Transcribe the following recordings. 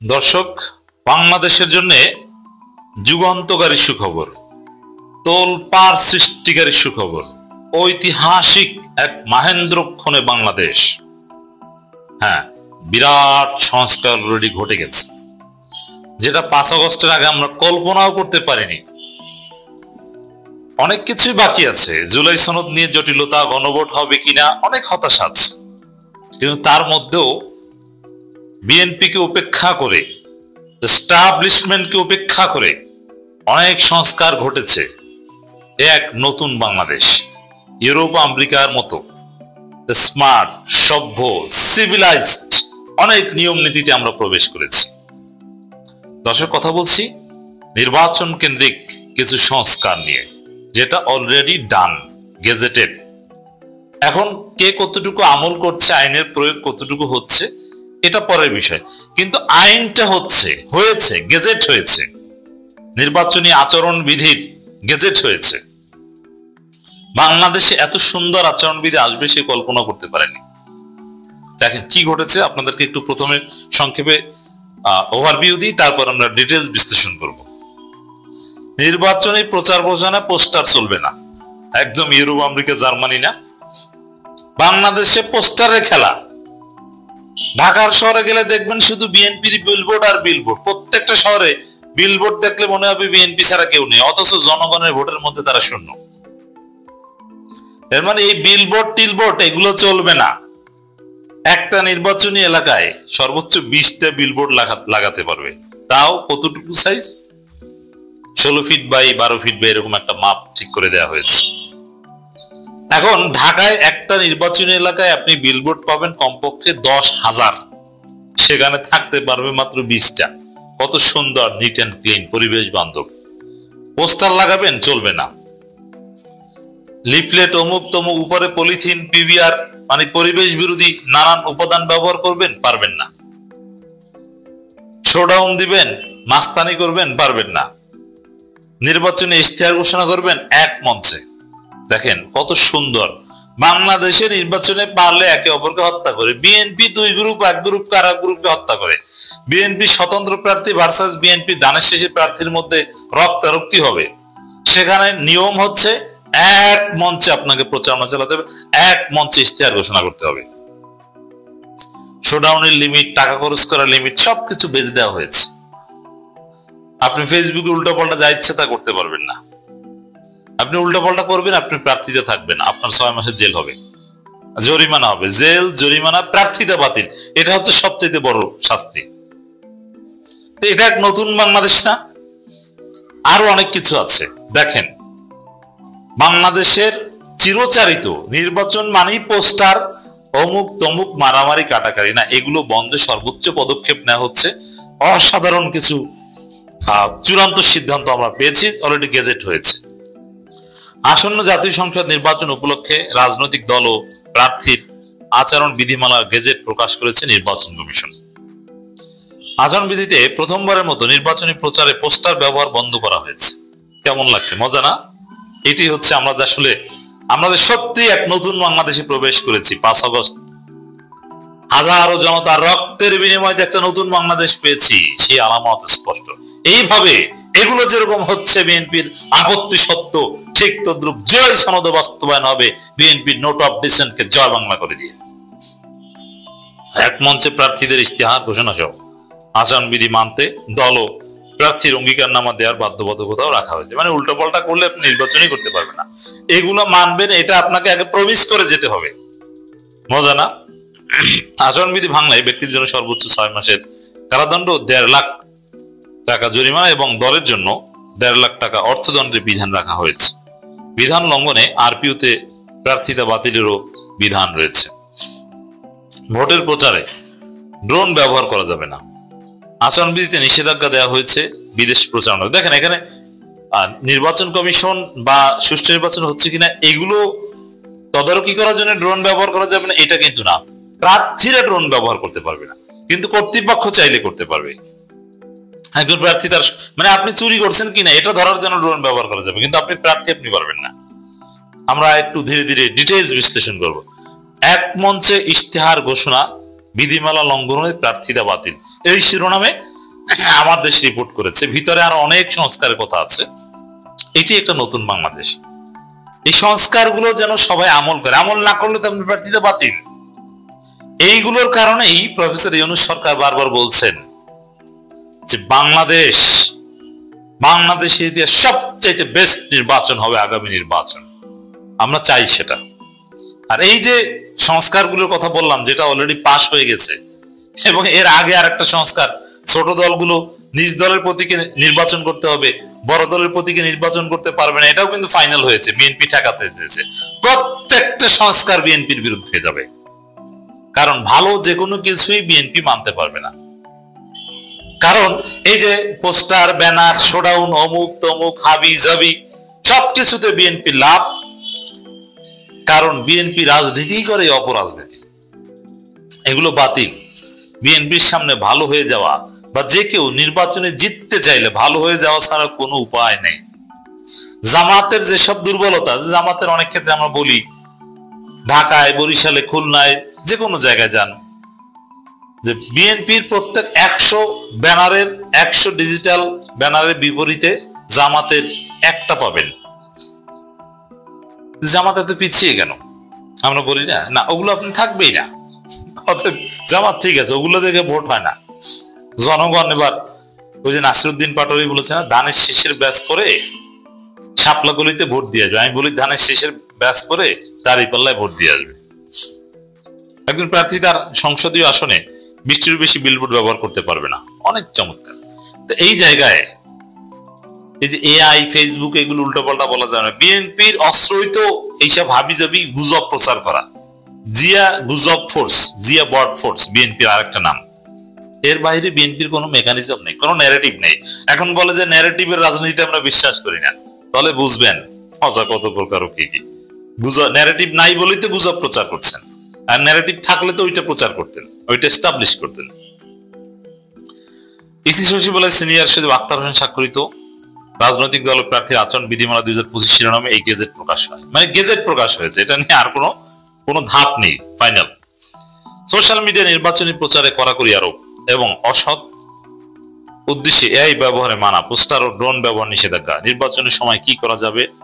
দর্শক, বাংলাদেশের জন্য যুগান্তকারী সুখবর, তোলপাড় সৃষ্টিকারী সুখবর, ঐতিহাসিক এক মাহেন্দ্রক্ষণে বাংলাদেশ। হ্যাঁ, বিরাট সংস্কার অলরেডি ঘটে গেছে, যেটা 5 আগস্টের আগে আমরা কল্পনাও করতে পারিনি। অনেক কিছুই বাকি আছে। জুলাই সনদ নিয়ে জটিলতা, গণভোট হবে কিনা, অনেক হতাশা আছে। কিন্তু তার মধ্যেও বিএনপিকে উপেক্ষা করে, এস্টাবলিশমেন্টকে উপেক্ষা করে অনেক সংস্কার ঘটেছে। এক নতুন বাংলাদেশ, ইউরোপ আমেরিকার মতো স্মার্ট, সভ্য, সিভিলাইজড অনেক নিয়ম নীতিতে আমরা প্রবেশ করেছি। দর্শক, কথা বলছি নির্বাচন কেন্দ্রিক কিছু সংস্কার নিয়ে, যেটা অলরেডি ডান, গেজেটেড। এখন কে কতটুকু আমল করছে, আইনের প্রয়োগ কতটুকু হচ্ছে, এটা পরের বিষয়। কিন্তু আইনটা হয়েছে, গেজেট হয়েছে, নির্বাচনী আচরণ বিধির গেজেট হয়েছে। বাংলাদেশে এত সুন্দর আচরণবিধি আসবে সে কল্পনা করতে পারেনি। দেখেন কি ঘটেছে, আপনাদেরকে একটু প্রথমে সংক্ষেপে ওভারভিউ দিই, তারপর আমরা ডিটেলস বিশ্লেষণ করব। নির্বাচনী প্রচার প্রচারণা পোস্টার চলবে না, একদম ইউরোপ আমেরিকা জার্মানি না। বাংলাদেশে পোস্টারের খেলা। ঢাকার শহরে গেলে দেখবেন শুধু বিএনপির বিলবোর্ড আর বিলবোর্ড। প্রত্যেকটা শহরে বিলবোর্ড দেখলে মনে হবে বিএনপি ছাড়া কেউ নেই, অথচ জনগণের ভোটের মধ্যে তারা শূন্য। এর মানে এই বিলবোর্ড টিলবোর্ড এগুলো চলবে না। একটা নির্বাচনী এলাকায় সর্বোচ্চ 20টা বিলবোর্ড লাগাতে পারবে, তাও কতটুকু size, 16 feet by 12 feet by এরকম একটা মাপ ঠিক করে দেওয়া হয়েছে। এখন ঢাকায় একটা নির্বাচনী এলাকায় আপনি বিলবোর্ড পাবেন কমপক্ষে 10,000, সেখানে থাকতে পারবে মাত্র 20টা। কত সুন্দর, নিট অ্যান্ড ক্লিন, পরিবেশ বান্ধব। পোস্টার লাগাবেন, চলবে না। লিফলেট, অমুক তমুক, উপরে পলিথিন, পিভিআর, মানে পরিবেশ বিরোধী নানান উপাদান ব্যবহার করবেন, পারবেন না। শোডাউন দিবেন, মাস্তানি করবেন, পারবেন না। নির্বাচনে ইশতেহার ঘোষণা করবেন এক মঞ্চে। দেখেন কত সুন্দর। বাংলাদেশে নির্বাচনে পারলে একে অপরকে হত্যা করে। বিএনপি 2 গ্রুপ, এক গ্রুপ কারা গ্রুপকে হত্যা করে। বিএনপি স্বতন্ত্র প্রার্থী ভার্সাস বিএনপি দানের শেষে প্রার্থীর মধ্যে রক্তারক্তি হবে। সেখানে নিয়ম হচ্ছে এক মঞ্চে আপনাকে প্রচারণা চালাতে হবে, এক মঞ্চে ইশতেহার ঘোষণা করতে হবে। শোডাউনের লিমিট, টাকা খরচ করার লিমিট সবকিছু বেঁধে দেওয়া হয়েছে। আপনি ফেসবুকে উল্টাপাল্টা যা ইচ্ছে তা করতে পারবেন না। আপনি উল্টাপাল্টা করবেন, আপনি প্রার্থীতে থাকবেন, আপনার 6 মাসের জেল হবে, জরিমানা হবে। জেল, জরিমানা, প্রার্থীতা বাতিল, এটা হচ্ছে সবচেয়ে বড় শাস্তি। এটা এক নতুন বাংলাদেশ না? আরো অনেক কিছু আছে। দেখেন, বাংলাদেশের চিরচারিত নির্বাচন মানেই পোস্টার, অমুক তমুক, মারামারি কাটাকারি না, এগুলো বন্ধে সর্বোচ্চ পদক্ষেপ নেওয়া হচ্ছে। অসাধারণ কিছু চূড়ান্ত সিদ্ধান্ত আমরা পেয়েছি, অলরেডি গেজেট হয়েছে। আসন্ন জাতীয় সংসদ নির্বাচন উপলক্ষে রাজনৈতিক দল ও প্রার্থীর আচরণ বিধিমালা গেজেট প্রকাশ করেছে নির্বাচন কমিশন। আচরণ বিধিতে প্রথমবারের মতো নির্বাচনী প্রচারে পোস্টার ব্যবহার বন্ধ করা হয়েছে। কেমন লাগছে, মজা না? এটি হচ্ছে আমরা সত্যি এক নতুন বাংলাদেশে প্রবেশ করেছি। 5 আগস্ট হাজারো জনতার রক্তের বিনিময়ে একটা নতুন বাংলাদেশ পেয়েছি, সেই আলামত স্পষ্ট। এইভাবে এগুলো যেরকম হচ্ছে বিএনপির আপত্তি সত্ত্বেও, ঠিক তদ্রুপ জয় সনদ বাস্তবায়ন হবে বিএনপির নোট অফ ডিসেন্টকে জয় বাংলা করে দিয়ে। এক মঞ্চে প্রার্থীদের ইশতেহার ঘোষণা সহ আচরণবিধি মানতে দল ও প্রার্থীর অঙ্গীকারনামা দেওয়ার বাধ্যবাধকতাও রাখা হয়েছে। মানে উল্টোপাল্টা করলে আপনি নির্বাচনই করতে পারবেন না। এগুলো মানবেন, এটা আপনাকে আগে প্রমিস করে যেতে হবে। মজা না? আচরণবিধি ভাঙলে ব্যক্তির জন্য সর্বোচ্চ 6 মাসের কারাদণ্ড, 1.5 লাখ টাকা জরিমানা এবং দলের জন্য 1.5 লাখ টাকা অর্থদণ্ডের বিধান রাখা হয়েছে। বিধান লঙ্ঘনে আরপিওতে প্রার্থিতা বাতিলেরও বিধান রয়েছে। ভোটের প্রচারে ড্রোন ব্যবহার করা যাবে না। আচরণবিধিতে নিষেধাজ্ঞা দেওয়া হয়েছে বিদেশ প্রচারণা। দেখেন, এখানে নির্বাচন কমিশন বা সুষ্ঠু নির্বাচন হচ্ছে কিনা এগুলো তদারকি করার জন্য ড্রোন ব্যবহার করা যাবে না, এটা কিন্তু না। প্রার্থীরা ড্রোন ব্যবহার করতে পারবে না, কিন্তু কর্তৃপক্ষ চাইলে করতে পারবে। একজন প্রার্থী তার মানে আপনি চুরি করছেন কিনা এটা ধরার জন্য ড্রোন ব্যবহার করা যাবে, কিন্তু আপনি প্রার্থী আপনি পারবেন না। আমরা একটু ধীরে ধীরে ডিটেইলস বিশ্লেষণ করব। এক মঞ্চে ইশতেহার ঘোষণা, বিধিমালা লঙ্ঘনের প্রার্থিতা বাতিল, এই শিরোনামে আমার দেশ রিপোর্ট করেছে, ভিতরে আরো অনেক সংস্কারের কথা আছে। এটি একটা নতুন বাংলাদেশ। এই সংস্কারগুলো যেন সবাই আমল করে, আমল না করলে তো আপনার প্রার্থিতা বাতিল। এইগুলোর কারণেই প্রফেসর ইউনূস সরকার বারবার বলছেন যে বাংলাদেশের ইতিহাস সবচাইতে বেস্ট নির্বাচন হবে আগামী নির্বাচন, আমরা চাই সেটা। আর এই যে সংস্কারগুলোর কথা বললাম, যেটা অলরেডি পাশ হয়ে গেছে, এবং এর আগে আর একটা সংস্কার, ছোট দলগুলো নিজ দলের প্রতীকে নির্বাচন করতে হবে, বড় দলের প্রতীকে নির্বাচন করতে পারবে না, এটাও কিন্তু ফাইনাল হয়েছে। বিএনপি ঠেকাতে চেয়েছে। প্রত্যেকটা সংস্কার বিএনপির বিরুদ্ধে যাবে, কারণ ভালো যে কোনো কিছুই বিএনপি মানতে পারবে না। কারণ এই যে পোস্টার, ব্যানার, শোডাউন, অমুক তমুক, হাবি জাবি, সবকিছুতে বিএনপি লাভ। কারণ বিএনপি রাজনীতি করে, অপরাজনীতি, এগুলো বাতিল। বিএনপির সামনে ভালো হয়ে যাওয়া, বা যে কেউ নির্বাচনে জিততে চাইলে ভালো হয়ে যাওয়া ছাড়া কোনো উপায় নেই। জামাতের যেসব দুর্বলতা, জামাতের অনেক ক্ষেত্রে আমরা বলি, ঢাকায়, বরিশালে, খুলনায়, যে কোনো জায়গায় যান, যে বিএনপির প্রত্যেক 100 ব্যানারের 100 ডিজিটাল ব্যানারের বিপরীতে জামাতের একটা পাবেন। জামাত এত পিছিয়ে কেন আমরা বলি না, না ওগুলো আপনি থাকবেই না। অতএব জামাত ঠিক আছে, ওগুলো দেখে ভোট হয় না। জনগণ এবার ওই যে নাসিরউদ্দিন পাটোয়ারি বলেছে না, ধানের শীষের ব্যাস করে শাপলা গলিতে ভোট দিয়ে আসবে। আমি বলি ধানের শীষের ব্যাস করে দাঁড়িপাল্লায় ভোট দিয়ে আসবে। একজন প্রার্থী তার সংসদীয় আসনে 20টির বেশি বিলবোর্ড ব্যবহার করতে পারবে না। অনেক চমৎকার। তো এই জায়গায় এই যে এআই, ফেসবুক, এগুলো উল্টোপাল্টা বলা যায় না। বিএনপির অস্ত্রই তো এইসব হাবিজাবি গুজব প্রচার করা। জিয়া গুজব ফোর্স, জিয়া বট ফোর্স বিএনপির আরেকটা নাম। এর বাইরে বিএনপির কোনো মেকানিজম নেই, কোনো ন্যারেটিভ নেই। এখন বলে যে ন্যারেটিভের রাজনীতি আমরা বিশ্বাস করি না, তাহলে বুঝবেন মজা কত প্রকার ও কি কি। ন্যারেটিভ নাই বলেই তো গুজব প্রচার করছেন, আর ন্যারেটিভ থাকলে তো ওইটা প্রচার করতেন, ওইটা এস্টাবলিশ করতেন। ইসি সচিবালয় সিনিয়র সচিব আক্তার হোসেন স্বাক্ষরিত রাজনৈতিক দল প্রার্থীর আচরণ বিধিমালা 2025 শিরোনামে এই গেজেট প্রকাশ হয়। মানে গেজেট প্রকাশ হয়েছে, এটা নিয়ে আর কোনো ধাপ নেই, ফাইনাল। সোশ্যাল মিডিয়া নির্বাচনী প্রচারে কড়াকড়ি আরোপ এবং অসৎ উদ্দেশ্যে এআই ব্যবহারে মানা, পোস্টার ও ড্রোন ব্যবহার নিষেধাজ্ঞা, নির্বাচনের সময় কি করা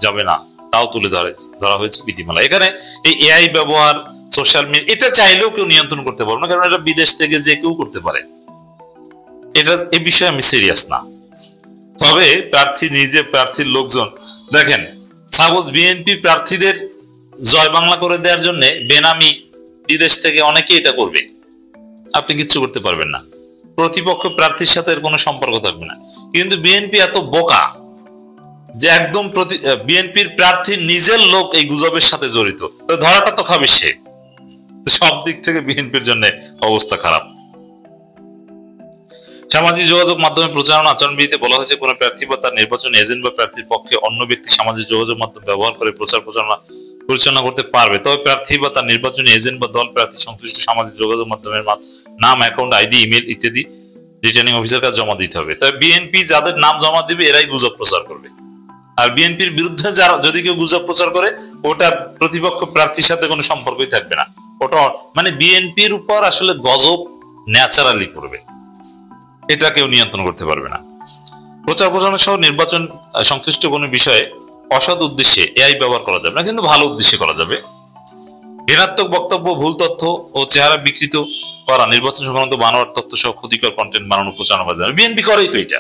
যাবে না তাও তুলে ধরা হয়েছে বিধিমালা। এখানে এই এআই ব্যবহার, সোশ্যাল মিডিয়া, এটা চাইলেও কেউ নিয়ন্ত্রণ করতে পারবে না, কারণ এটা বিদেশ থেকে যে কেউ করতে পারে। এ বিষয়ে আমি সিরিয়াস না। তবে প্রার্থী নিজে, প্রার্থীর লোকজন, দেখেন সাপোজ বিএনপি প্রার্থীদের জয় বাংলা করে দেওয়ার জন্য বেনামি বিদেশ থেকে অনেকে এটা করবে, আপনি কিচ্ছু করতে পারবেন না। প্রতিপক্ষ প্রার্থীর সাথে এর কোনো সম্পর্ক থাকবে না। কিন্তু বিএনপি এত বোকা যে একদম বিএনপির প্রার্থীর নিজের লোক এই গুজবের সাথে জড়িত, তো ধরাটা তো খাবে সে। সব দিক থেকে বিএনপির জন্য অবস্থা খারাপ। সামাজিক যোগাযোগ মাধ্যমে প্রচারণা আচরণবিধিতে বলা হয়েছে, কোন প্রার্থী বা তার নির্বাচনী এজেন্ট বা প্রার্থীর পক্ষে অন্য ব্যক্তি সামাজিক যোগাযোগ মাধ্যম ব্যবহার করে প্রচারণা পরিচালনা করতে পারবে। তবে প্রার্থী বা তার নির্বাচনী এজেন্ট বা দল প্রার্থী সংশ্লিষ্ট সামাজিক যোগাযোগ মাধ্যমের নাম, অ্যাকাউন্ট, আইডি, ইমেল ইত্যাদি রিটার্নিং অফিসার কাছে জমা দিতে হবে। তবে বিএনপি যাদের নাম জমা দিবে এরাই গুজব প্রচার করবে। আর বিএনপির বিরুদ্ধে যারা যদি কেউ গুজব প্রচার করে, ওটা প্রতিপক্ষ প্রার্থীর সাথে কোনো সম্পর্কই থাকবে না। ওটা মানে বিএনপির উপর আসলে গজব ন্যাচারালি করবে, এটা কেউ নিয়ন্ত্রণ করতে পারবে না। প্রচার প্রচারণা সহ নির্বাচন সংশ্লিষ্ট কোনো বিষয়ে অসৎ উদ্দেশ্যে এআই ব্যবহার করা যাবে না, কিন্তু ভালো উদ্দেশ্যে করা যাবে। ঋণাত্মক বক্তব্য, ভুল তথ্য ও চেহারা বিকৃত করা, নির্বাচন সংক্রান্ত বানোয়ার তথ্য সহ ক্ষতিকর কন্টেন্ট বানানো, প্রচারণা করা যাবে। বিএনপি করেই তো এটা।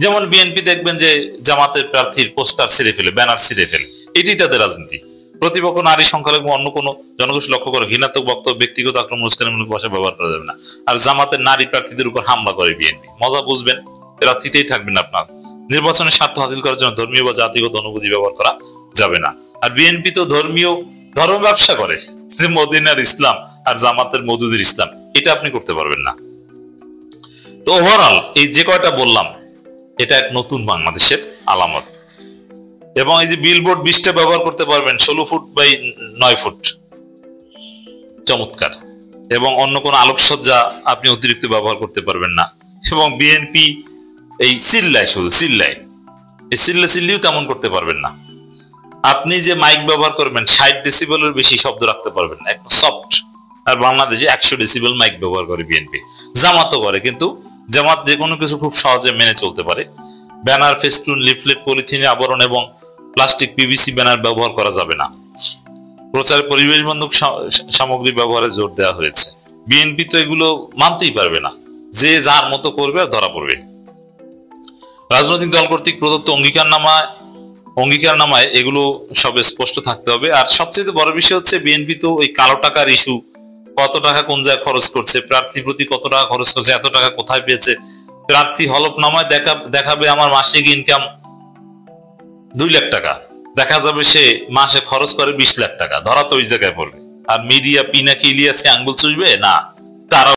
যেমন বিএনপি দেখবেন যে জামাতের প্রার্থীর পোস্টার ছিঁড়ে ফেলে, ব্যানার ছিঁড়ে ফেলে, এটাই তাদের রাজনীতি। প্রতিপক্ষ নারী, সংখ্যালঘু, অন্য কোনো জনগোষ্ঠী লক্ষ্য করে ঘৃণাত্মক বক্তব্য, ব্যক্তিগত আক্রমণ, উস্কানিমূলক ভাষা ব্যবহার করা যাবে না। আর জামাতের নারী প্রার্থীদের উপর হামলা করে বিএনপি, মজা বুঝবেন, প্রার্থীতেই থাকবেন আপনার। নির্বাচনের স্বার্থ হাসিল করার জন্য ধর্মীয় বা জাতিগত অনুভূতি ব্যবহার করা যাবে না। আর বিএনপি তো ধর্ম ব্যবসা করে, যে মদিনার ইসলাম আর জামাতের মওদুদের ইসলাম, এটা আপনি করতে পারবেন না। তো ওভারঅল এই যে কয়টা বললাম, এটা এক নতুন বাংলাদেশের আলামত। এবং এই যে বিলবোর্ড 20টা ব্যবহার করতে পারবেন, 16 ফুট বাই 9 ফুট, চমৎকার। এবং অন্য কোনো আলোকসজ্জা আপনি অতিরিক্ত ব্যবহার করতে পারবেন না। এবং বিএনপি এই চিল্লায়, শুধু চিল্লায়, এই চিল্লিও তেমন করতে পারবেন না। আপনি যে মাইক ব্যবহার করবেন 60 ডেসিবেলের বেশি শব্দ রাখতে পারবেন না, একদম সফট। আর বাংলাদেশে 100 ডেসিবেল মাইক ব্যবহার করে বিএনপি, জামাতও করে, কিন্তু জামাত যে কোনো কিছু খুব সহজে মেনে চলতে পারে। ব্যানার, ফেস্টুন, লিফলেট, পলিথিনের আবরণ এবং প্লাস্টিক, পিভিসি ব্যানার ব্যবহার করা যাবে না। প্রচারে পরিবেশ বান্ধব সামগ্রী ব্যবহারে জোর দেওয়া হয়েছে। বিএনপি তো এগুলো মানতেই পারবে না, যে যার মতো করবে আর ধরা পড়বে। রাজনৈতিক দল কর্তৃক প্রদত্ত অঙ্গীকারনামায় এগুলো সব স্পষ্ট থাকতে হবে। আর সবচেয়ে বড় বিষয় হচ্ছে বিএনপি তো ওই কালো টাকার ইস্যু, কত টাকা কোন জায়গায় খরচ করছে, প্রার্থীর প্রতি কত টাকা খরচ করছে, এত টাকা কোথায় পেয়েছে। প্রার্থী হলফনামায় দেখাবে আমার মাসিক ইনকাম 2 লাখ টাকা, দেখা যাবে সে মাসে খরচ করে 20 লাখ টাকা, ধরা তো ওই জায়গায় পড়বে। আর মিডিয়া পিনাকি ইলিয়াসে আঙ্গুল চুষবে না, তারা